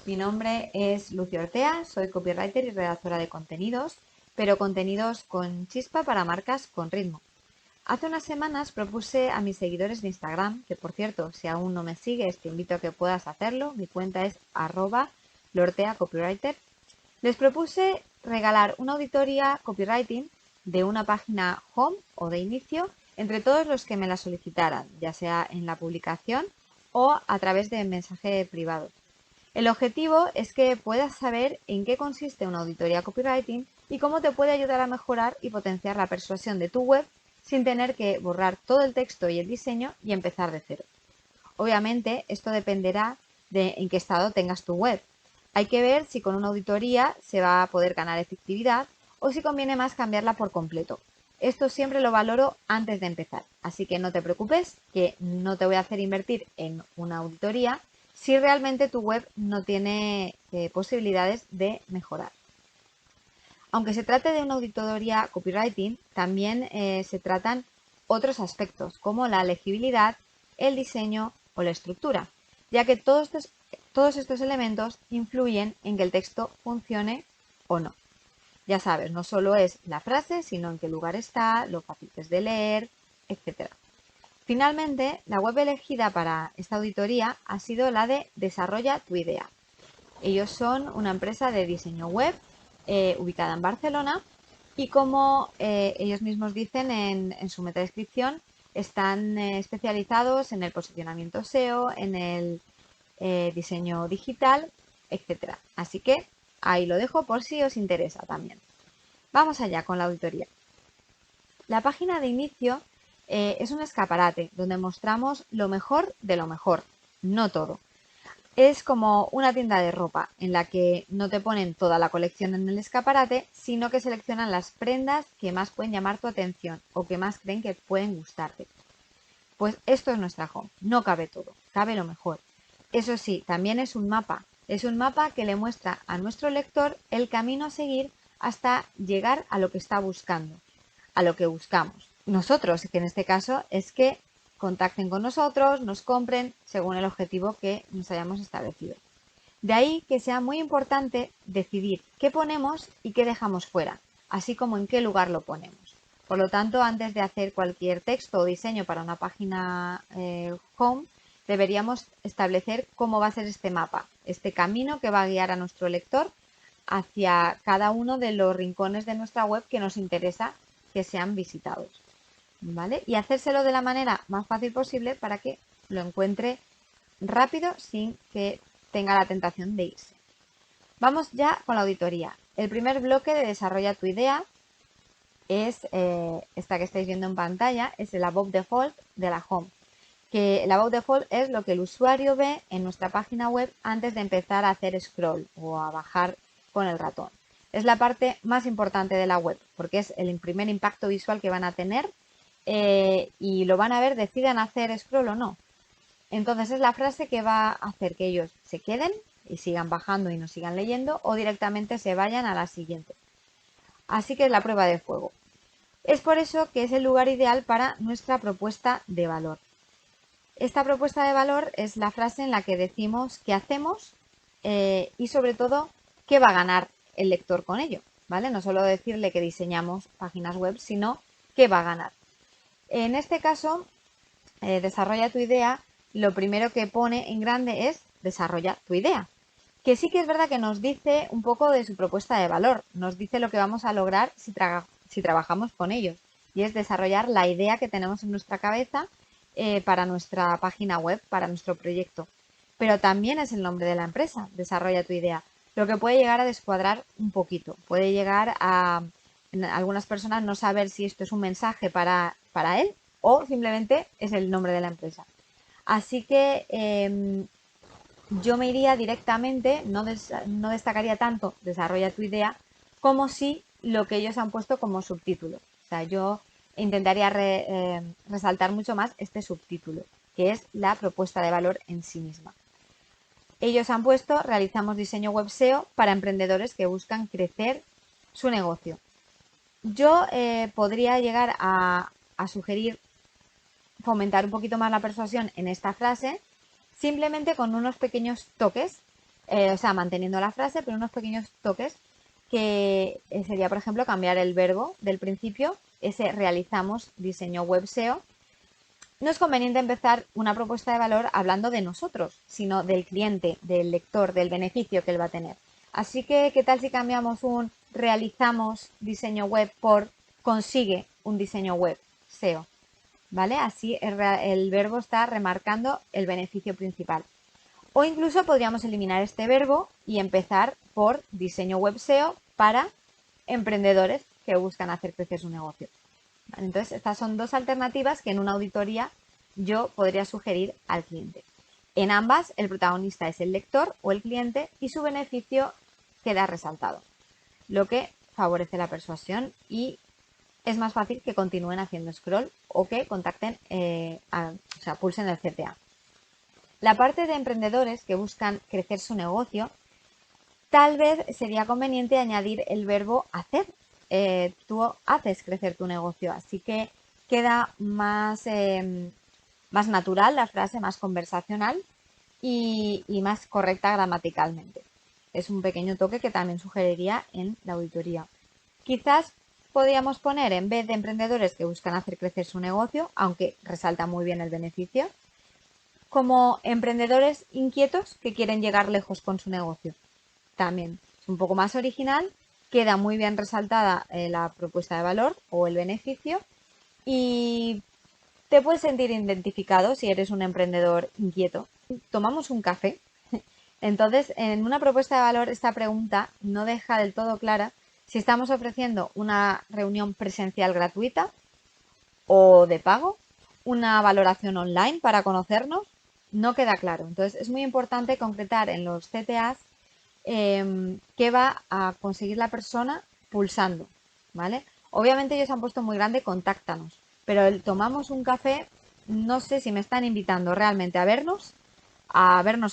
Mi nombre es Lucia Ortea, soy copywriter y redactora de contenidos, pero contenidos con chispa para marcas con ritmo. Hace unas semanas propuse a mis seguidores de Instagram, que por cierto, si aún no me sigues, te invito a que puedas hacerlo, mi cuenta es @lorteacopywriter, les propuse regalar una auditoría copywriting de una página home o de inicio entre todos los que me la solicitaran, ya sea en la publicación o a través de mensaje privado. El objetivo es que puedas saber en qué consiste una auditoría copywriting y cómo te puede ayudar a mejorar y potenciar la persuasión de tu web sin tener que borrar todo el texto y el diseño y empezar de cero. Obviamente, esto dependerá de en qué estado tengas tu web. Hay que ver si con una auditoría se va a poder ganar efectividad o si conviene más cambiarla por completo. Esto siempre lo valoro antes de empezar, así que no te preocupes, que no te voy a hacer invertir en una auditoría si realmente tu web no tiene posibilidades de mejorar. Aunque se trate de una auditoría copywriting, también se tratan otros aspectos como la legibilidad, el diseño o la estructura, ya que todos estos elementos influyen en que el texto funcione o no. Ya sabes, no solo es la frase, sino en qué lugar está, lo fácil que es de leer, etc. Finalmente, la web elegida para esta auditoría ha sido la de Desarrolla tu idea. Ellos son una empresa de diseño web ubicada en Barcelona y como ellos mismos dicen en su metadescripción, están especializados en el posicionamiento SEO, en el diseño digital, etc. Así que ahí lo dejo por si os interesa también. Vamos allá con la auditoría. La página de inicio es un escaparate donde mostramos lo mejor de lo mejor, no todo. Es como una tienda de ropa en la que no te ponen toda la colección en el escaparate, sino que seleccionan las prendas que más pueden llamar tu atención o que más creen que pueden gustarte. Pues esto es nuestra home, no cabe todo, cabe lo mejor. Eso sí, también es un mapa que le muestra a nuestro lector el camino a seguir hasta llegar a lo que está buscando, a lo que buscamos. Nosotros, que en este caso es que contacten con nosotros, nos compren según el objetivo que nos hayamos establecido. De ahí que sea muy importante decidir qué ponemos y qué dejamos fuera, así como en qué lugar lo ponemos. Por lo tanto, antes de hacer cualquier texto o diseño para una página home, deberíamos establecer cómo va a ser este mapa, este camino que va a guiar a nuestro lector hacia cada uno de los rincones de nuestra web que nos interesa que sean visitados. ¿Vale? Y hacérselo de la manera más fácil posible para que lo encuentre rápido sin que tenga la tentación de irse. Vamos ya con la auditoría. El primer bloque de Desarrolla tu idea es esta que estáis viendo en pantalla, es el Above Default de la Home. Que el Above Default es lo que el usuario ve en nuestra página web antes de empezar a hacer scroll o a bajar con el ratón. Es la parte más importante de la web porque es el primer impacto visual que van a tener y lo van a ver, decidan hacer scroll o no. Entonces es la frase que va a hacer que ellos se queden y sigan bajando y no sigan leyendo o directamente se vayan a la siguiente. Así que es la prueba de fuego. Es por eso que es el lugar ideal para nuestra propuesta de valor. Esta propuesta de valor es la frase en la que decimos qué hacemos y sobre todo qué va a ganar el lector con ello, ¿vale? No solo decirle que diseñamos páginas web, sino qué va a ganar. En este caso, Desarrolla tu idea, lo primero que pone en grande es desarrolla tu idea. Que sí que es verdad que nos dice un poco de su propuesta de valor, nos dice lo que vamos a lograr si trabajamos con ellos. Y es desarrollar la idea que tenemos en nuestra cabeza para nuestra página web, para nuestro proyecto. Pero también es el nombre de la empresa, desarrolla tu idea. Lo que puede llegar a descuadrar un poquito. Puede llegar a algunas personas no saber si esto es un mensaje para él o simplemente es el nombre de la empresa. Así que yo me iría directamente, no destacaría tanto desarrolla tu idea, como si lo que ellos han puesto como subtítulo. O sea, yo intentaría resaltar mucho más este subtítulo, que es la propuesta de valor en sí misma. Ellos han puesto, realizamos diseño web SEO para emprendedores que buscan crecer su negocio. Yo podría llegar a sugerir fomentar un poquito más la persuasión en esta frase, simplemente con unos pequeños toques o sea, manteniendo la frase, pero unos pequeños toques que sería, por ejemplo, cambiar el verbo del principio, ese realizamos diseño web SEO. No es conveniente empezar una propuesta de valor hablando de nosotros, sino del cliente, del lector, del beneficio que él va a tener. Así que, ¿qué tal si cambiamos un realizamos diseño web por consigue un diseño web SEO? ¿Vale? Así el verbo está remarcando el beneficio principal. O incluso podríamos eliminar este verbo y empezar por diseño web SEO para emprendedores que buscan hacer crecer su negocio. Entonces, estas son dos alternativas que en una auditoría yo podría sugerir al cliente. En ambas, el protagonista es el lector o el cliente y su beneficio queda resaltado, lo que favorece la persuasión y es más fácil que continúen haciendo scroll o que contacten, o sea, pulsen el CTA. La parte de emprendedores que buscan crecer su negocio, tal vez sería conveniente añadir el verbo hacer. Tú haces crecer tu negocio, así que queda más natural la frase, más conversacional y más correcta gramaticalmente. Es un pequeño toque que también sugeriría en la auditoría. Quizás podríamos poner, en vez de emprendedores que buscan hacer crecer su negocio, aunque resalta muy bien el beneficio, como emprendedores inquietos que quieren llegar lejos con su negocio. También es un poco más original, queda muy bien resaltada la propuesta de valor o el beneficio y te puedes sentir identificado si eres un emprendedor inquieto. Tomamos un café. Entonces, en una propuesta de valor, esta pregunta no deja del todo clara si estamos ofreciendo una reunión presencial gratuita o de pago, una valoración online para conocernos, no queda claro. Entonces, es muy importante concretar en los CTAs qué va a conseguir la persona pulsando, ¿vale? Obviamente ellos han puesto muy grande, contáctanos, pero el tomamos un café, no sé si me están invitando realmente a vernos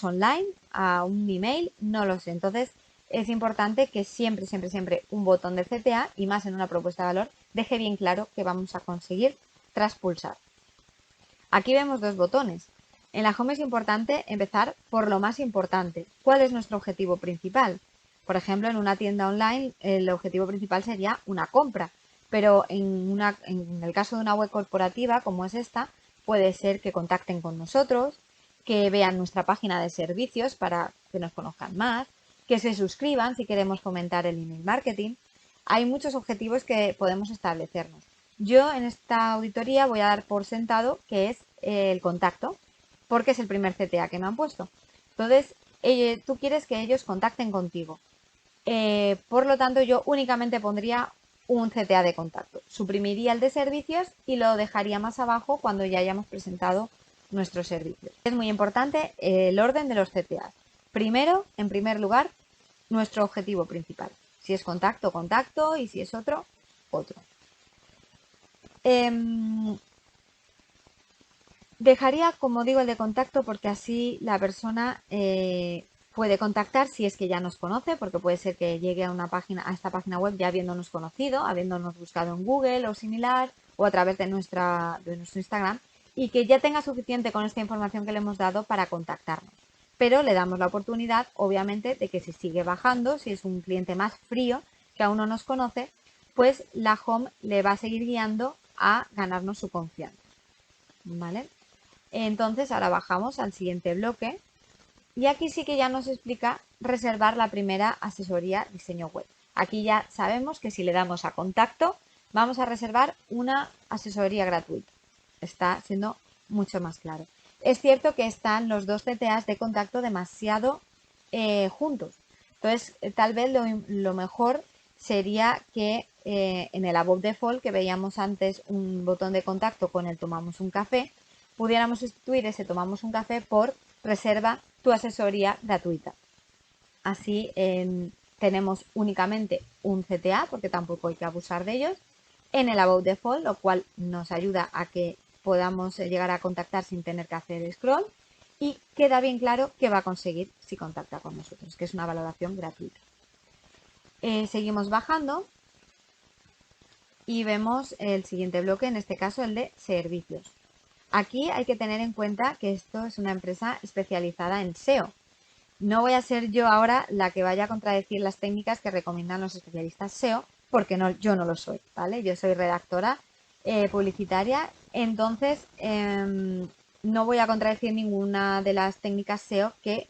online, a un email, no lo sé. Entonces es importante que siempre, siempre, siempre un botón de CTA y más en una propuesta de valor deje bien claro qué vamos a conseguir tras pulsar. Aquí vemos dos botones. En la home es importante empezar por lo más importante. ¿Cuál es nuestro objetivo principal? Por ejemplo, en una tienda online el objetivo principal sería una compra, pero en el caso de una web corporativa como es esta, puede ser que contacten con nosotros, que vean nuestra página de servicios para que nos conozcan más, que se suscriban si queremos fomentar el email marketing. Hay muchos objetivos que podemos establecernos. Yo en esta auditoría voy a dar por sentado que es el contacto, porque es el primer CTA que me han puesto. Entonces, tú quieres que ellos contacten contigo. Por lo tanto, yo únicamente pondría un CTA de contacto. Suprimiría el de servicios y lo dejaría más abajo cuando ya hayamos presentado nuestros servicios. Es muy importante el orden de los CTAs. Primero, en primer lugar, nuestro objetivo principal. Si es contacto, contacto y si es otro, otro. Dejaría, como digo, el de contacto porque así la persona puede contactar si es que ya nos conoce, porque puede ser que llegue a esta página web ya habiéndonos conocido, habiéndonos buscado en Google o similar, o a través de nuestro Instagram, y que ya tenga suficiente con esta información que le hemos dado para contactarnos. Pero le damos la oportunidad, obviamente, de que si sigue bajando, si es un cliente más frío, que aún no nos conoce, pues la home le va a seguir guiando a ganarnos su confianza. ¿Vale? Entonces ahora bajamos al siguiente bloque y aquí sí que ya nos explica reservar la primera asesoría diseño web. Aquí ya sabemos que si le damos a contacto vamos a reservar una asesoría gratuita. Está siendo mucho más claro. Es cierto que están los dos CTAs de contacto demasiado juntos. Entonces tal vez lo mejor sería que en el above default que veíamos antes un botón de contacto con el tomamos un café, pudiéramos sustituir ese tomamos un café por reserva tu asesoría gratuita. Así tenemos únicamente un CTA, porque tampoco hay que abusar de ellos, en el About Default, lo cual nos ayuda a que podamos llegar a contactar sin tener que hacer scroll y queda bien claro qué va a conseguir si contacta con nosotros, que es una valoración gratuita. Seguimos bajando y vemos el siguiente bloque, en este caso el de servicios. Aquí hay que tener en cuenta que esto es una empresa especializada en SEO. No voy a ser yo ahora la que vaya a contradecir las técnicas que recomiendan los especialistas SEO, porque no, yo no lo soy, ¿vale? Yo soy redactora publicitaria, entonces no voy a contradecir ninguna de las técnicas SEO que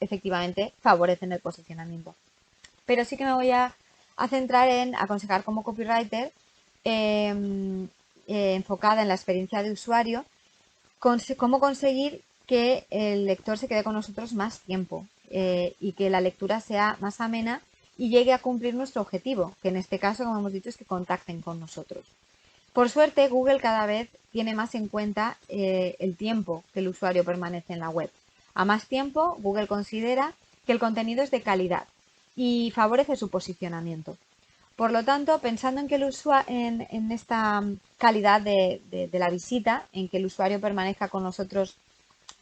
efectivamente favorecen el posicionamiento. Pero sí que me voy a centrar en aconsejar como copywriter enfocada en la experiencia de usuario, cómo conseguir que el lector se quede con nosotros más tiempo y que la lectura sea más amena y llegue a cumplir nuestro objetivo, que en este caso, como hemos dicho, es que contacten con nosotros. Por suerte, Google cada vez tiene más en cuenta el tiempo que el usuario permanece en la web. A más tiempo, Google considera que el contenido es de calidad y favorece su posicionamiento. Por lo tanto, pensando en que en esta calidad de la visita, en que el usuario permanezca con nosotros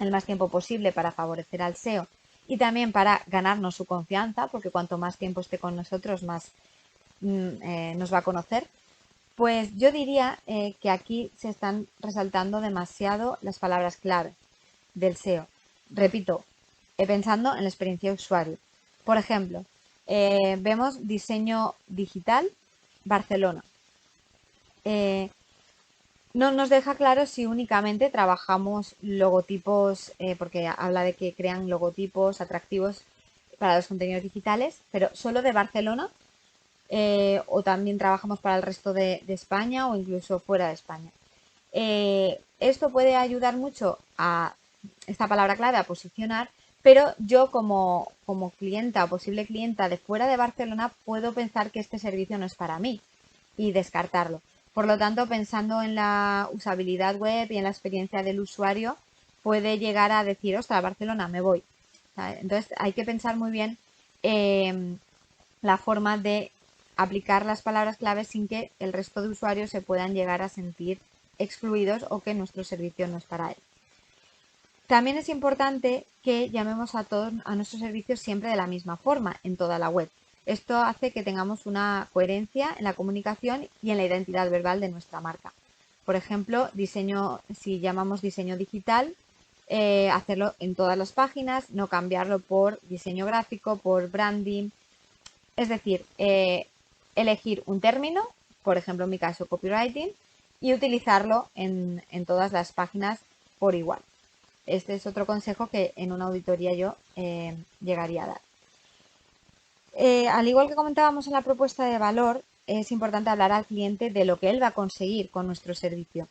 el más tiempo posible para favorecer al SEO y también para ganarnos su confianza, porque cuanto más tiempo esté con nosotros, más nos va a conocer, pues yo diría que aquí se están resaltando demasiado las palabras clave del SEO. Repito, pensando en la experiencia de usuario. Por ejemplo, vemos diseño digital Barcelona. No nos deja claro si únicamente trabajamos logotipos, porque habla de que crean logotipos atractivos para los contenidos digitales, pero solo de Barcelona, o también trabajamos para el resto de España o incluso fuera de España. Esto puede ayudar mucho a esta palabra clave a posicionar, pero yo como clienta o posible clienta de fuera de Barcelona puedo pensar que este servicio no es para mí y descartarlo. Por lo tanto, pensando en la usabilidad web y en la experiencia del usuario, puede llegar a decir, ostras, Barcelona, me voy. Entonces, hay que pensar muy bien la forma de aplicar las palabras clave sin que el resto de usuarios se puedan llegar a sentir excluidos o que nuestro servicio no es para él. También es importante que llamemos a todos a nuestros servicios siempre de la misma forma en toda la web. Esto hace que tengamos una coherencia en la comunicación y en la identidad verbal de nuestra marca. Por ejemplo, si llamamos diseño digital, hacerlo en todas las páginas, no cambiarlo por diseño gráfico, por branding. Es decir, elegir un término, por ejemplo en mi caso copywriting, y utilizarlo en todas las páginas por igual. Este es otro consejo que en una auditoría yo llegaría a dar. Al igual que comentábamos en la propuesta de valor, es importante hablar al cliente de lo que él va a conseguir con nuestro servicio.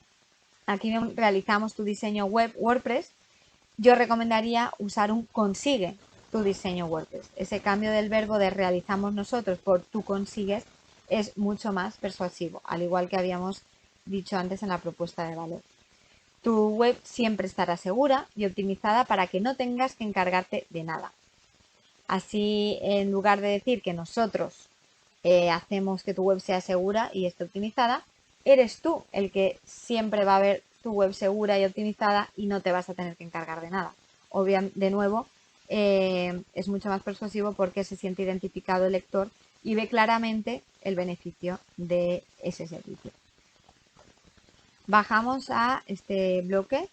Aquí realizamos tu diseño web WordPress. Yo recomendaría usar un consigue tu diseño WordPress. Ese cambio del verbo de realizamos nosotros por tú consigues es mucho más persuasivo, al igual que habíamos dicho antes en la propuesta de valor. Tu web siempre estará segura y optimizada para que no tengas que encargarte de nada. Así, en lugar de decir que nosotros hacemos que tu web sea segura y esté optimizada, eres tú el que siempre va a ver tu web segura y optimizada y no te vas a tener que encargar de nada. Obviamente, de nuevo, es mucho más persuasivo porque se siente identificado el lector y ve claramente el beneficio de ese servicio. Bajamos a este bloque,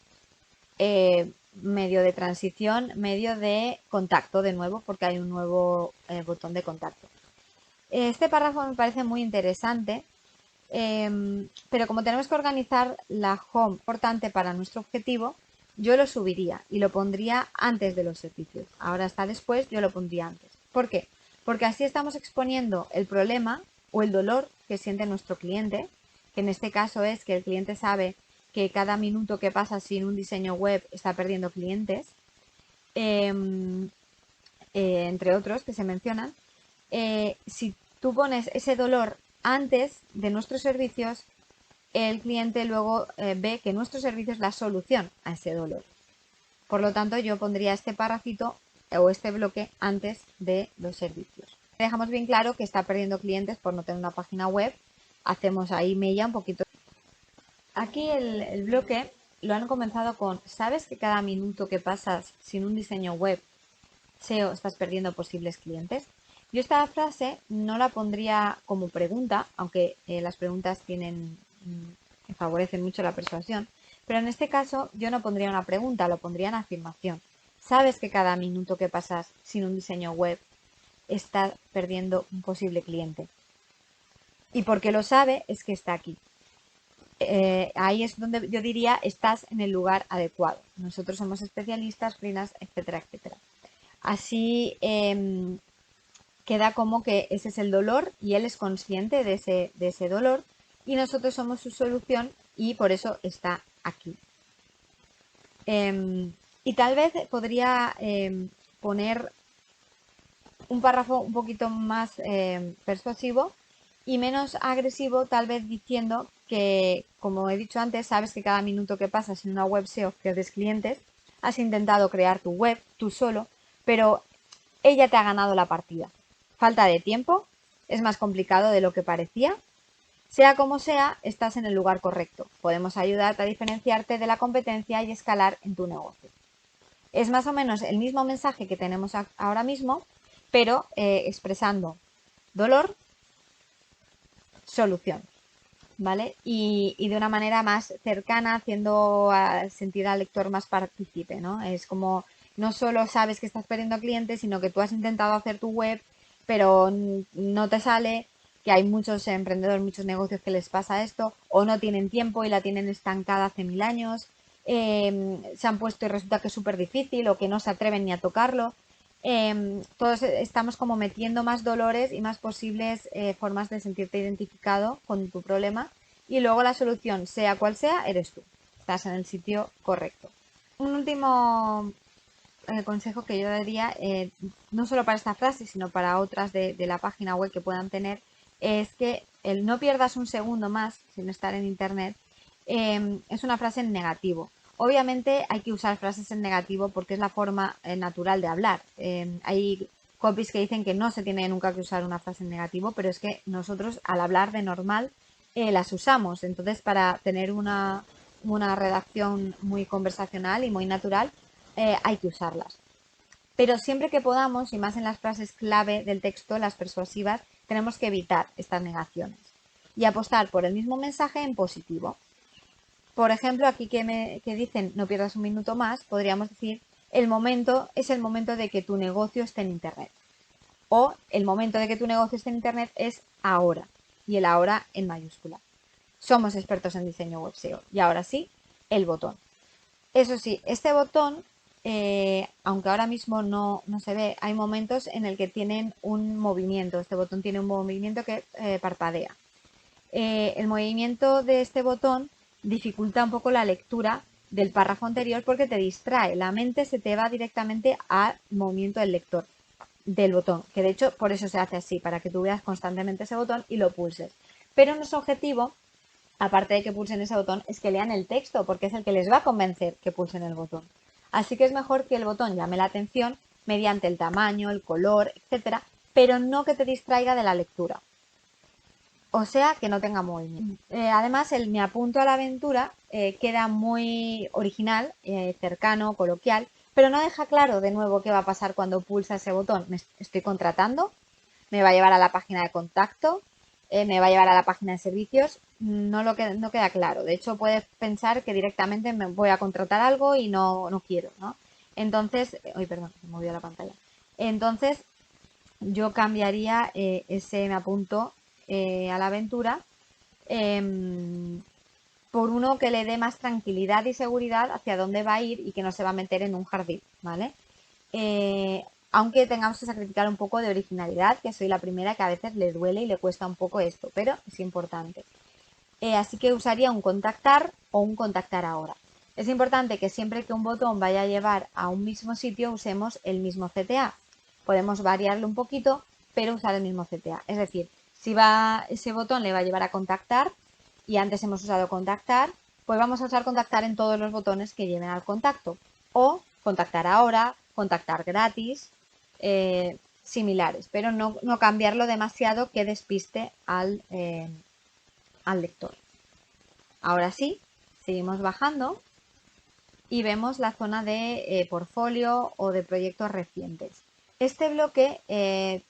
medio de transición, medio de contacto de nuevo, porque hay un nuevo botón de contacto. Este párrafo me parece muy interesante, pero como tenemos que organizar la home importante para nuestro objetivo, yo lo subiría y lo pondría antes de los servicios. Ahora está después, yo lo pondría antes. ¿Por qué? Porque así estamos exponiendo el problema o el dolor que siente nuestro cliente, que en este caso es que el cliente sabe que cada minuto que pasa sin un diseño web está perdiendo clientes, entre otros que se mencionan. Si tú pones ese dolor antes de nuestros servicios, el cliente luego ve que nuestro servicio es la solución a ese dolor. Por lo tanto, yo pondría este párrafito o este bloque antes de los servicios. Dejamos bien claro que está perdiendo clientes por no tener una página web. Hacemos ahí mella un poquito. Aquí el bloque lo han comenzado con: ¿sabes que cada minuto que pasas sin un diseño web SEO estás perdiendo posibles clientes? Yo esta frase no la pondría como pregunta, aunque las preguntas favorecen mucho la persuasión, pero en este caso yo no pondría una pregunta, lo pondría en afirmación. sabes que cada minuto que pasas sin un diseño web estás perdiendo un posible cliente. Y porque lo sabe es que está aquí. Ahí es donde yo diría estás en el lugar adecuado. Nosotros somos especialistas, freelance, etcétera, etcétera. Así queda como que ese es el dolor y él es consciente de ese dolor y nosotros somos su solución y por eso está aquí. Y tal vez podría poner un párrafo un poquito más persuasivo y menos agresivo, tal vez diciendo que, como he dicho antes, sabes que cada minuto que pasas en una web SEO pierdes clientes, has intentado crear tu web tú solo, pero ella te ha ganado la partida. Falta de tiempo, es más complicado de lo que parecía. Sea como sea, estás en el lugar correcto. Podemos ayudarte a diferenciarte de la competencia y escalar en tu negocio. Es más o menos el mismo mensaje que tenemos ahora mismo, pero expresando dolor, solución, ¿vale? Y de una manera más cercana, haciendo sentir al lector más partícipe, ¿no? Es como, no solo sabes que estás perdiendo clientes, sino que tú has intentado hacer tu web, pero no te sale, que hay muchos emprendedores, muchos negocios que les pasa esto, o no tienen tiempo y la tienen estancada hace 1000 años, se han puesto y resulta que es súper difícil o que no se atreven ni a tocarlo. Todos estamos como metiendo más dolores y más posibles formas de sentirte identificado con tu problema y luego la solución, sea cual sea, eres tú. Estás en el sitio correcto. Un último consejo que yo daría, no solo para esta frase, sino para otras de la página web que puedan tener, es que el no pierdas un segundo más sin estar en internet es una frase en negativo. Obviamente hay que usar frases en negativo porque es la forma natural de hablar. Hay copies que dicen que no se tiene nunca que usar una frase en negativo, pero es que nosotros al hablar de normal las usamos. Entonces, para tener una redacción muy conversacional y muy natural, hay que usarlas. Pero siempre que podamos, y más en las frases clave del texto, las persuasivas, tenemos que evitar estas negaciones y apostar por el mismo mensaje en positivo. Por ejemplo, aquí que dicen no pierdas un minuto más, podríamos decir el momento es el momento de que tu negocio esté en internet. O el momento de que tu negocio esté en internet es ahora. Y el ahora en mayúscula. Somos expertos en diseño web SEO. Y ahora sí, el botón. Eso sí, este botón, aunque ahora mismo no se ve, hay momentos en el que tienen un movimiento. Este botón tiene un movimiento que parpadea. El movimiento de este botón dificulta un poco la lectura del párrafo anterior porque te distrae. La mente se te va directamente al movimiento del lector, del botón, que de hecho por eso se hace así, para que tú veas constantemente ese botón y lo pulses. Pero nuestro objetivo, aparte de que pulsen ese botón, es que lean el texto, porque es el que les va a convencer que pulsen el botón. Así que es mejor que el botón llame la atención mediante el tamaño, el color, etcétera, pero no que te distraiga de la lectura. O sea, que no tenga movimiento. Además, el me apunto a la aventura queda muy original, cercano, coloquial, pero no deja claro de nuevo qué va a pasar cuando pulsa ese botón. ¿Me estoy contratando? ¿Me va a llevar a la página de contacto? ¿Me va a llevar a la página de servicios? No queda claro. De hecho, puedes pensar que directamente me voy a contratar algo y no quiero, ¿no? Entonces, perdón, me movió la pantalla. Entonces, yo cambiaría ese me apunto a la aventura por uno que le dé más tranquilidad y seguridad hacia dónde va a ir y que no se va a meter en un jardín, ¿vale? Aunque tengamos que sacrificar un poco de originalidad, que soy la primera que a veces le duele y le cuesta un poco esto, pero es importante. Así que usaría un contactar o un contactar ahora. Es importante que siempre que un botón vaya a llevar a un mismo sitio usemos el mismo CTA. Podemos variarlo un poquito, pero usar el mismo CTA. Es decir, si ese botón le va a llevar a contactar y antes hemos usado contactar, pues vamos a usar contactar en todos los botones que lleven al contacto. O contactar ahora, contactar gratis, similares, pero no cambiarlo demasiado que despiste al lector. Ahora sí, seguimos bajando y vemos la zona de portfolio o de proyectos recientes. Este bloque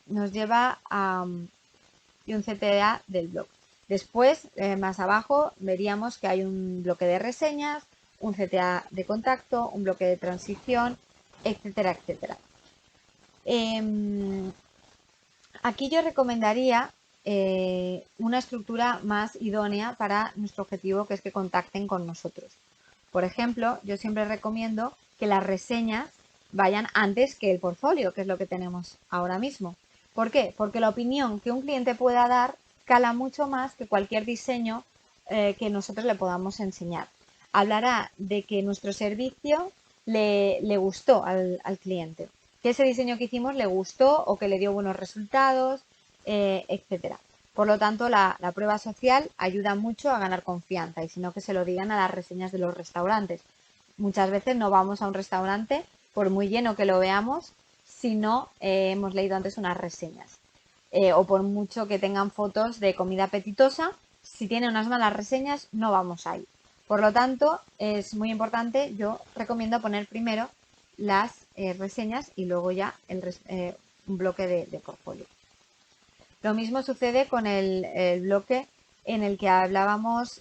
nos lleva a un CTA del blog. Después, más abajo, veríamos que hay un bloque de reseñas, un CTA de contacto, un bloque de transición etcétera, etcétera. Aquí yo recomendaría una estructura más idónea para nuestro objetivo, que es que contacten con nosotros. Por ejemplo, yo siempre recomiendo que las reseñas vayan antes que el portfolio, que es lo que tenemos ahora mismo. ¿Por qué? Porque la opinión que un cliente pueda dar cala mucho más que cualquier diseño que nosotros le podamos enseñar. Hablará de que nuestro servicio le gustó al cliente, que ese diseño que hicimos le gustó o que le dio buenos resultados, etcétera. Por lo tanto, la prueba social ayuda mucho a ganar confianza, y si no, que se lo digan a las reseñas de los restaurantes. Muchas veces no vamos a un restaurante, por muy lleno que lo veamos, si no hemos leído antes unas reseñas. O por mucho que tengan fotos de comida apetitosa, si tienen unas malas reseñas, no vamos a ir. Por lo tanto, es muy importante, yo recomiendo poner primero las reseñas y luego ya un bloque de portfolio. Lo mismo sucede con el bloque en el que hablábamos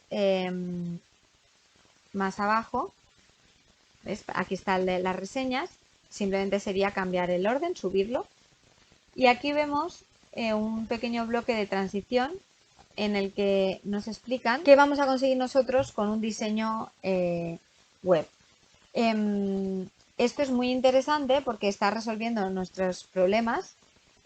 más abajo. ¿Ves? Aquí están las reseñas. Simplemente sería cambiar el orden, subirlo. Y aquí vemos un pequeño bloque de transición en el que nos explican qué vamos a conseguir nosotros con un diseño web. Esto es muy interesante porque está resolviendo nuestros problemas,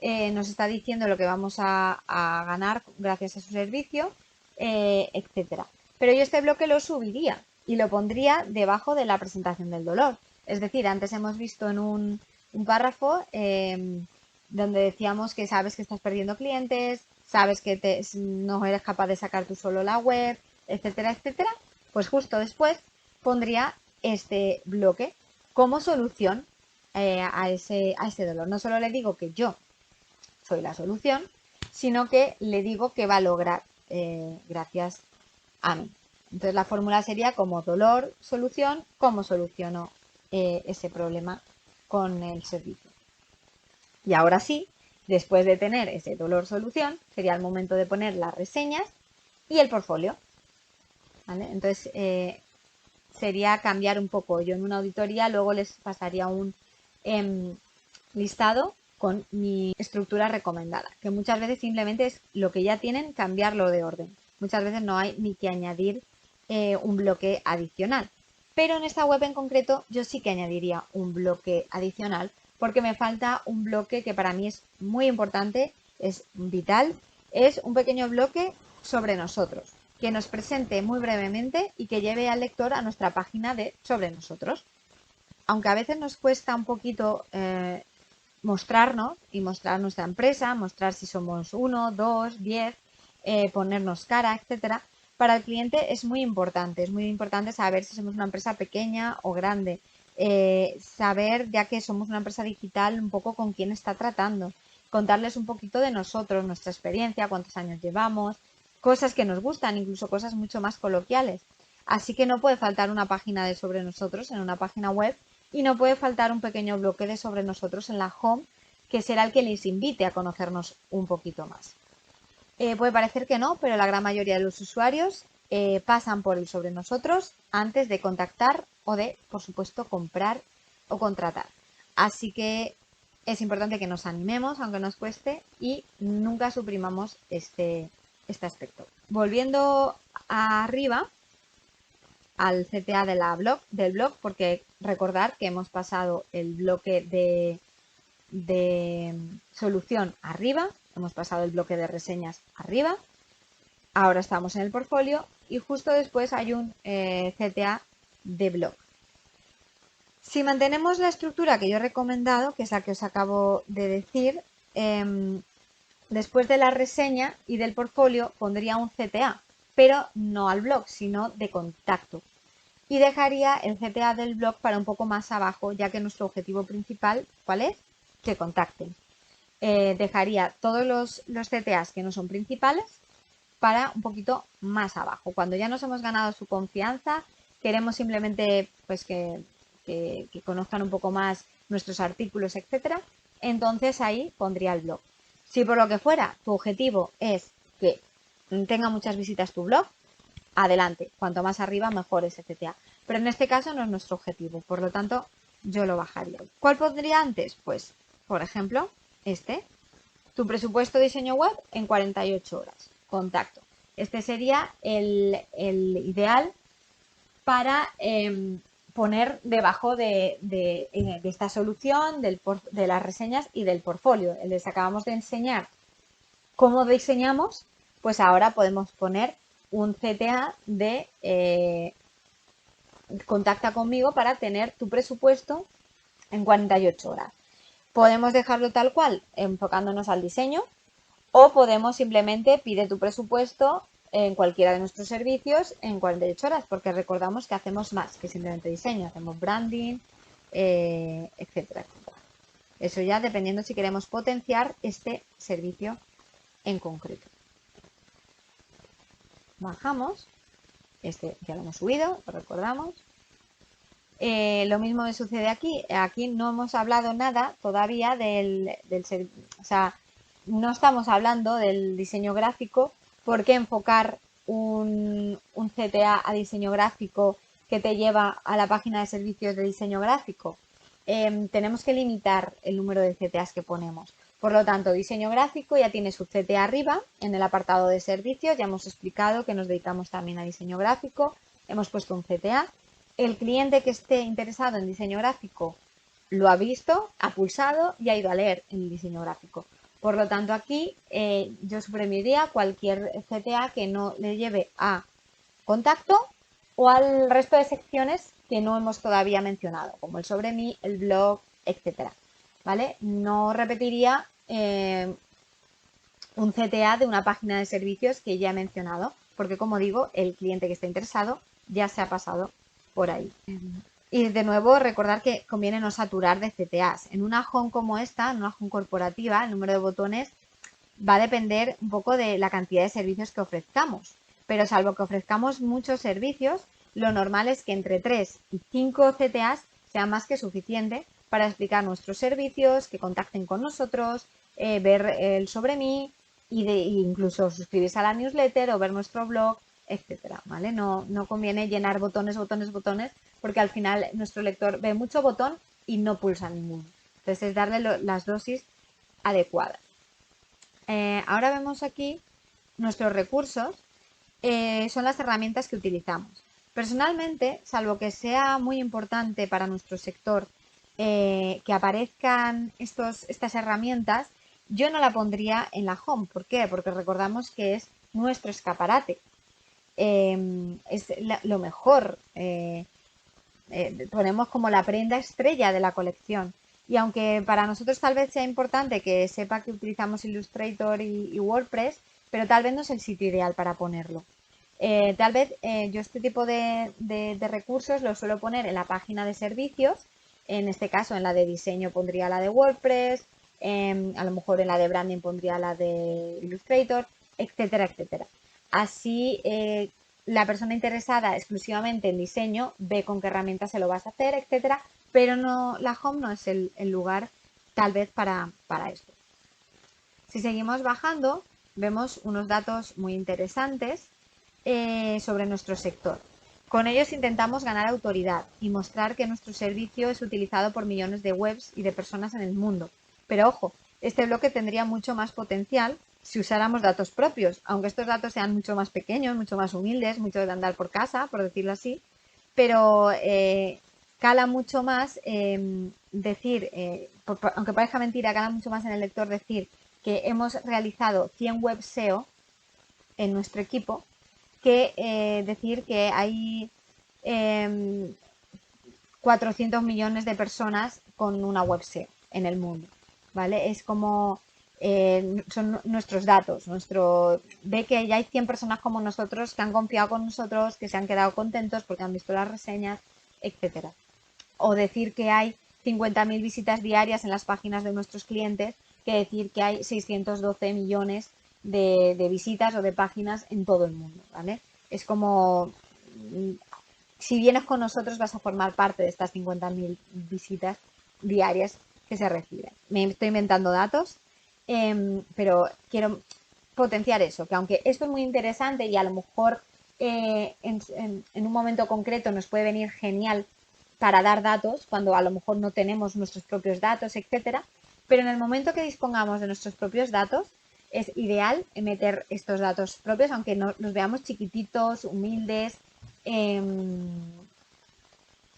nos está diciendo lo que vamos a ganar gracias a su servicio, etcétera. Pero yo este bloque lo subiría y lo pondría debajo de la presentación del dolor. Es decir, antes hemos visto en un párrafo donde decíamos que sabes que estás perdiendo clientes, sabes que no eres capaz de sacar tú solo la web, etcétera, etcétera. Pues justo después pondría este bloque como solución a ese dolor. No solo le digo que yo soy la solución, sino que le digo que va a lograr gracias a mí. Entonces la fórmula sería como dolor, solución, cómo soluciono ese problema con el servicio. Y ahora sí, después de tener ese dolor, solución, sería el momento de poner las reseñas y el portfolio. ¿Vale? Entonces sería cambiar un poco. Yo en una auditoría luego les pasaría un listado con mi estructura recomendada, que muchas veces simplemente es lo que ya tienen, cambiarlo de orden. Muchas veces no hay ni que añadir un bloque adicional. Pero en esta web en concreto yo sí que añadiría un bloque adicional porque me falta un bloque que para mí es muy importante, es vital, es un pequeño bloque sobre nosotros, que nos presente muy brevemente y que lleve al lector a nuestra página de sobre nosotros. Aunque a veces nos cuesta un poquito mostrarnos y mostrar nuestra empresa, mostrar si somos 1, 2, 10, ponernos cara, etcétera. Para el cliente es muy importante saber si somos una empresa pequeña o grande, saber, ya que somos una empresa digital, un poco con quién está tratando, contarles un poquito de nosotros, nuestra experiencia, cuántos años llevamos, cosas que nos gustan, incluso cosas mucho más coloquiales. Así que no puede faltar una página de sobre nosotros en una página web y no puede faltar un pequeño bloque de sobre nosotros en la home, que será el que les invite a conocernos un poquito más. Puede parecer que no, pero la gran mayoría de los usuarios pasan por el sobre nosotros antes de contactar o de, por supuesto, comprar o contratar. Así que es importante que nos animemos, aunque nos cueste, y nunca suprimamos este aspecto. Volviendo arriba al CTA del blog, porque recordar que hemos pasado el bloque de solución arriba, hemos pasado el bloque de reseñas arriba, ahora estamos en el portfolio y justo después hay un CTA de blog. Si mantenemos la estructura que yo he recomendado, que es la que os acabo de decir, después de la reseña y del portfolio pondría un CTA, pero no al blog, sino de contacto. Y dejaría el CTA del blog para un poco más abajo, ya que nuestro objetivo principal, ¿cuál es? Que contacten. Dejaría todos los CTAs que no son principales para un poquito más abajo. Cuando ya nos hemos ganado su confianza, queremos simplemente pues que conozcan un poco más nuestros artículos, etcétera, entonces ahí pondría el blog. Si por lo que fuera tu objetivo es que tenga muchas visitas tu blog, adelante, cuanto más arriba mejor ese CTA. Pero en este caso no es nuestro objetivo, por lo tanto yo lo bajaría. ¿Cuál pondría antes? Pues, por ejemplo, tu presupuesto de diseño web en 48 horas. Contacto. Este sería el ideal para poner debajo de esta solución, de las reseñas y del portfolio. Les acabamos de enseñar cómo diseñamos, pues ahora podemos poner un CTA de contacta conmigo para tener tu presupuesto en 48 horas. Podemos dejarlo tal cual, enfocándonos al diseño, o podemos simplemente pide tu presupuesto en cualquiera de nuestros servicios en 48 horas, porque recordamos que hacemos más que simplemente diseño, hacemos branding, etcétera, etcétera. Eso ya dependiendo si queremos potenciar este servicio en concreto. Bajamos, ya lo hemos subido, lo recordamos. Lo mismo me sucede aquí. Aquí no hemos hablado nada todavía o sea, no estamos hablando del diseño gráfico. ¿Por qué enfocar un CTA a diseño gráfico que te lleva a la página de servicios de diseño gráfico? Tenemos que limitar el número de CTAs que ponemos. Por lo tanto, diseño gráfico ya tiene su CTA arriba en el apartado de servicios. Ya hemos explicado que nos dedicamos también a diseño gráfico. Hemos puesto un CTA. El cliente que esté interesado en diseño gráfico lo ha visto, ha pulsado y ha ido a leer el diseño gráfico. Por lo tanto, aquí yo suprimiría cualquier CTA que no le lleve a contacto o al resto de secciones que no hemos todavía mencionado, como el sobre mí, el blog, etcétera. ¿Vale? No repetiría un CTA de una página de servicios que ya he mencionado, porque como digo, el cliente que esté interesado ya se ha pasado por ahí. Y de nuevo, recordar que conviene no saturar de CTAs. En una home como esta, en una home corporativa, el número de botones va a depender un poco de la cantidad de servicios que ofrezcamos. Pero salvo que ofrezcamos muchos servicios, lo normal es que entre 3 y 5 CTAs sea más que suficiente para explicar nuestros servicios, que contacten con nosotros, ver el sobre mí e incluso suscribirse a la newsletter o ver nuestro blog, etcétera, ¿vale? No conviene llenar botones, porque al final nuestro lector ve mucho botón y no pulsa ninguno. Entonces es darle las dosis adecuadas. Ahora vemos aquí nuestros recursos, son las herramientas que utilizamos. Personalmente, salvo que sea muy importante para nuestro sector que aparezcan estas herramientas, yo no la pondría en la home. ¿Por qué? Porque recordamos que es nuestro escaparate. Es lo mejor. Ponemos como la prenda estrella de la colección. Y aunque para nosotros tal vez sea importante que sepa que utilizamos Illustrator y WordPress, pero tal vez no es el sitio ideal para ponerlo. Tal vez yo este tipo de recursos los suelo poner en la página de servicios. En este caso, en la de diseño pondría la de WordPress, a lo mejor en la de branding pondría la de Illustrator, etcétera, etcétera. Así, la persona interesada exclusivamente en diseño ve con qué herramientas se lo vas a hacer, etcétera, pero no, la home no es el lugar tal vez para esto. Si seguimos bajando, vemos unos datos muy interesantes sobre nuestro sector. Con ellos intentamos ganar autoridad y mostrar que nuestro servicio es utilizado por millones de webs y de personas en el mundo. Pero ojo, este bloque tendría mucho más potencial si usáramos datos propios, aunque estos datos sean mucho más pequeños, mucho más humildes, mucho de andar por casa, por decirlo así, pero cala mucho más decir, aunque parezca mentira, cala mucho más en el lector decir que hemos realizado 100 web SEO en nuestro equipo que decir que hay 400 millones de personas con una web SEO en el mundo, ¿vale? Es como son nuestros datos, ve que ya hay 100 personas como nosotros que han confiado con nosotros, que se han quedado contentos porque han visto las reseñas, etcétera. O decir que hay 50.000 visitas diarias en las páginas de nuestros clientes, que decir que hay 612 millones de visitas o de páginas en todo el mundo, ¿vale? Es como, si vienes con nosotros vas a formar parte de estas 50.000 visitas diarias que se reciben. Me estoy inventando datos, pero quiero potenciar eso, que aunque esto es muy interesante y a lo mejor en un momento concreto nos puede venir genial para dar datos cuando a lo mejor no tenemos nuestros propios datos, etcétera. Pero en el momento que dispongamos de nuestros propios datos, es ideal meter estos datos propios, aunque no, los veamos chiquititos, humildes,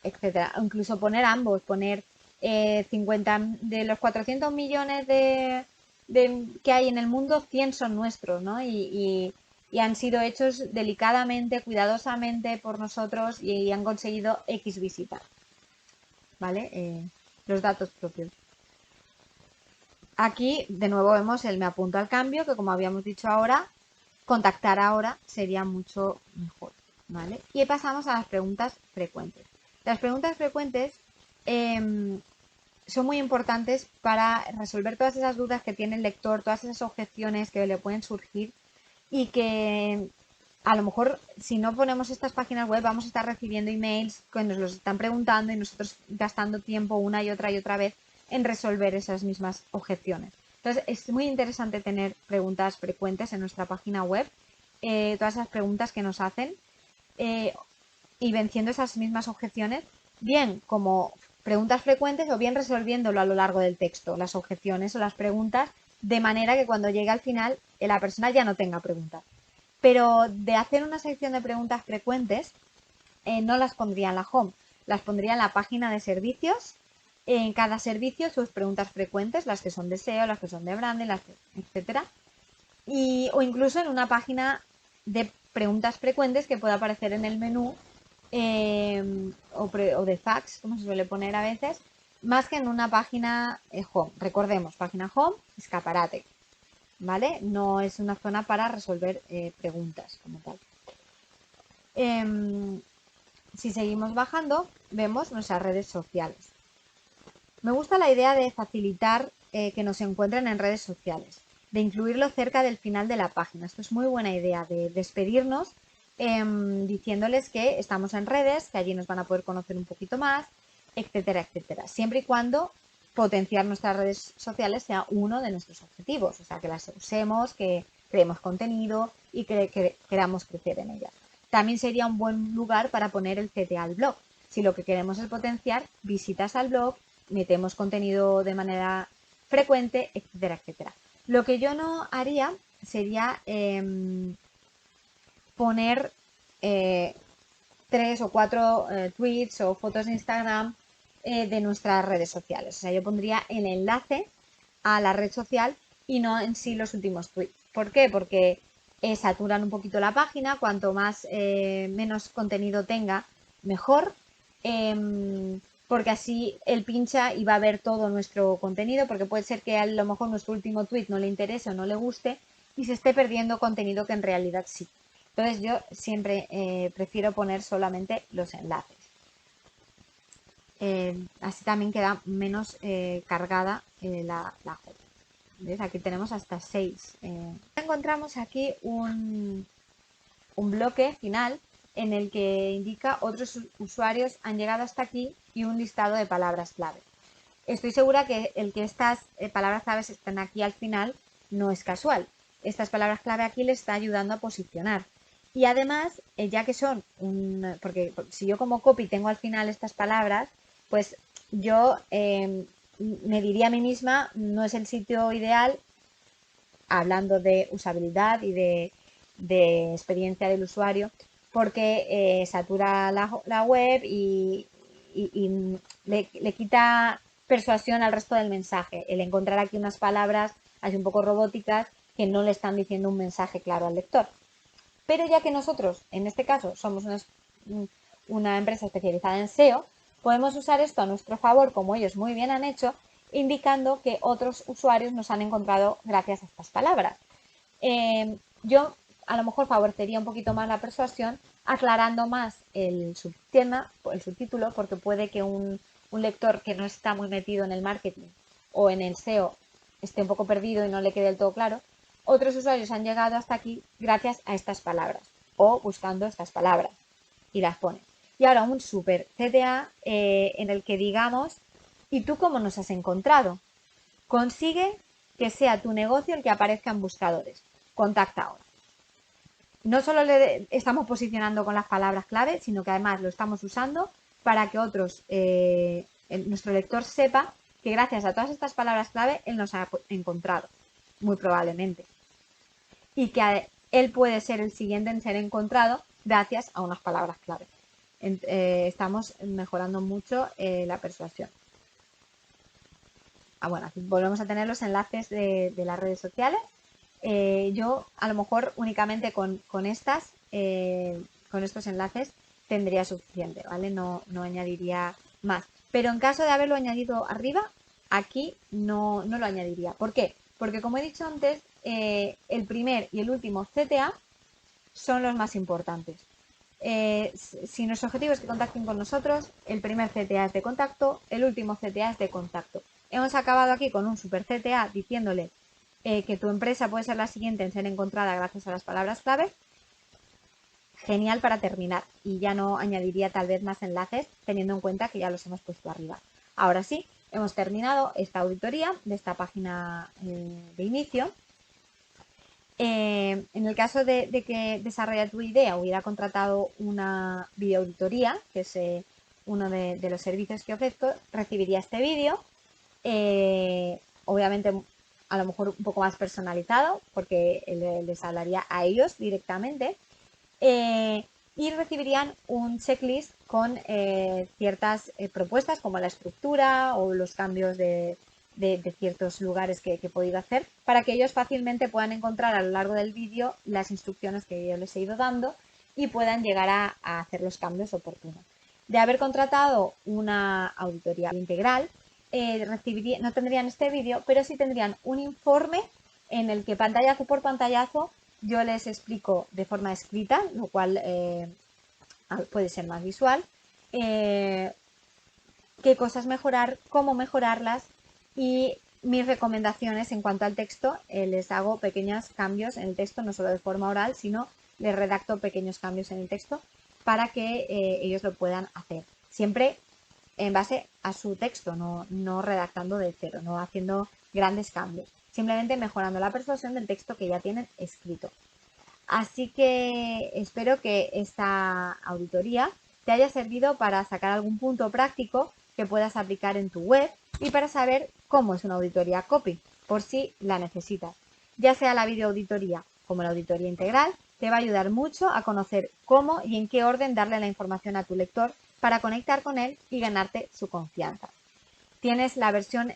etcétera. O incluso poner ambos, poner 50 de los 400 millones que hay en el mundo, 100 son nuestros, ¿no? Y han sido hechos delicadamente, cuidadosamente por nosotros y han conseguido X visitas, ¿vale? Los datos propios. Aquí de nuevo vemos el me apunto al cambio, que como habíamos dicho ahora, contactar ahora sería mucho mejor, ¿vale? Y pasamos a las preguntas frecuentes. Las preguntas frecuentes son muy importantes para resolver todas esas dudas que tiene el lector, todas esas objeciones que le pueden surgir y que a lo mejor si no ponemos estas páginas web vamos a estar recibiendo emails que nos los están preguntando y nosotros gastando tiempo una y otra vez en resolver esas mismas objeciones. Entonces es muy interesante tener preguntas frecuentes en nuestra página web, todas esas preguntas que nos hacen y venciendo esas mismas objeciones, bien como preguntas frecuentes o bien resolviéndolo a lo largo del texto, las objeciones o las preguntas, de manera que cuando llegue al final la persona ya no tenga preguntas. Pero de hacer una sección de preguntas frecuentes, no las pondría en la home, las pondría en la página de servicios. En cada servicio sus preguntas frecuentes, las que son de SEO, las que son de branding, etcétera. O incluso en una página de preguntas frecuentes que pueda aparecer en el menú o de fax, como se suele poner a veces, más que en una página home. Recordemos, página home, escaparate, ¿vale? No es una zona para resolver preguntas como tal. Si seguimos bajando, vemos nuestras redes sociales. Me gusta la idea de facilitar que nos encuentren en redes sociales, de incluirlo cerca del final de la página. Esto es muy buena idea, de despedirnos diciéndoles que estamos en redes, que allí nos van a poder conocer un poquito más, etcétera, etcétera. Siempre y cuando potenciar nuestras redes sociales sea uno de nuestros objetivos, o sea, que las usemos, que creemos contenido y que queramos crecer en ellas. También sería un buen lugar para poner el CTA al blog. Si lo que queremos es potenciar visitas al blog, metemos contenido de manera frecuente, etcétera, etcétera. Lo que yo no haría sería poner 3 o 4 tweets o fotos de Instagram de nuestras redes sociales. O sea, yo pondría el enlace a la red social y no en sí los últimos tweets. ¿Por qué? Porque saturan un poquito la página, cuanto más menos contenido tenga, mejor. Porque así él pincha y va a ver todo nuestro contenido, porque puede ser que a lo mejor nuestro último tweet no le interese o no le guste y se esté perdiendo contenido que en realidad sí. Entonces yo siempre prefiero poner solamente los enlaces. Así también queda menos cargada la home. ¿Ves? Aquí tenemos hasta 6. Encontramos aquí un bloque final en el que indica otros usuarios han llegado hasta aquí y un listado de palabras clave. Estoy segura que el que estas palabras claves estén aquí al final no es casual. Estas palabras clave aquí les está ayudando a posicionar. Y además, ya que son porque si yo como copy tengo al final estas palabras, pues yo me diría a mí misma, no es el sitio ideal, hablando de usabilidad y de experiencia del usuario, porque satura la web y le quita persuasión al resto del mensaje. El encontrar aquí unas palabras así un poco robóticas que no le están diciendo un mensaje claro al lector. Pero ya que nosotros, en este caso, somos una empresa especializada en SEO, podemos usar esto a nuestro favor, como ellos muy bien han hecho, indicando que otros usuarios nos han encontrado gracias a estas palabras. Yo a lo mejor favorecería un poquito más la persuasión aclarando más el subtema, el subtítulo, porque puede que un lector que no está muy metido en el marketing o en el SEO esté un poco perdido y no le quede del todo claro. Otros usuarios han llegado hasta aquí gracias a estas palabras o buscando estas palabras y las ponen. Y ahora un super CTA en el que digamos, ¿y tú cómo nos has encontrado? Consigue que sea tu negocio el que aparezca en buscadores. Contacta ahora. No solo le estamos posicionando con las palabras clave, sino que además lo estamos usando para que nuestro lector sepa que gracias a todas estas palabras clave él nos ha encontrado, muy probablemente. Y que él puede ser el siguiente en ser encontrado gracias a unas palabras clave. Estamos mejorando mucho la persuasión. Bueno, aquí volvemos a tener los enlaces de las redes sociales. Yo a lo mejor únicamente con estos enlaces tendría suficiente, ¿vale? No añadiría más. Pero en caso de haberlo añadido arriba, aquí no lo añadiría. ¿Por qué? Porque como he dicho antes, el primer y el último CTA son los más importantes. Si nuestro objetivo es que contacten con nosotros, el primer CTA es de contacto, el último CTA es de contacto. Hemos acabado aquí con un super CTA diciéndole que tu empresa puede ser la siguiente en ser encontrada gracias a las palabras clave. Genial para terminar, y ya no añadiría tal vez más enlaces teniendo en cuenta que ya los hemos puesto arriba. Ahora sí, hemos terminado esta auditoría de esta página de inicio. En el caso de que Desarrolla tu Idea hubiera contratado una videoauditoría, que es uno de los servicios que ofrezco, recibiría este vídeo, obviamente a lo mejor un poco más personalizado, porque les hablaría a ellos directamente, y recibirían un checklist con ciertas propuestas como la estructura o los cambios de ciertos lugares que he podido hacer, para que ellos fácilmente puedan encontrar a lo largo del vídeo las instrucciones que yo les he ido dando y puedan llegar a hacer los cambios oportunos. De haber contratado una auditoría integral, no tendrían este vídeo, pero sí tendrían un informe en el que pantallazo por pantallazo yo les explico de forma escrita, lo cual puede ser más visual, qué cosas mejorar, cómo mejorarlas, y mis recomendaciones en cuanto al texto. Les hago pequeños cambios en el texto, no solo de forma oral, sino les redacto pequeños cambios en el texto para que ellos lo puedan hacer. Siempre en base a su texto, no redactando de cero, no haciendo grandes cambios, simplemente mejorando la persuasión del texto que ya tienen escrito. Así que espero que esta auditoría te haya servido para sacar algún punto práctico que puedas aplicar en tu web y para saber cómo es una auditoría copy, por si la necesitas. Ya sea la videoauditoría como la auditoría integral, te va a ayudar mucho a conocer cómo y en qué orden darle la información a tu lector para conectar con él y ganarte su confianza. Tienes la versión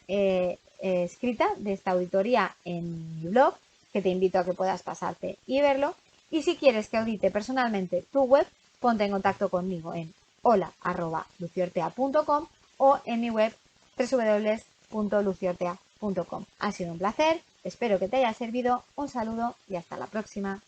escrita de esta auditoría en mi blog, que te invito a que puedas pasarte y verlo. Y si quieres que audite personalmente tu web, ponte en contacto conmigo en hola@luciortea.com o en mi web www.luciortea.com. Ha sido un placer, espero que te haya servido, un saludo y hasta la próxima.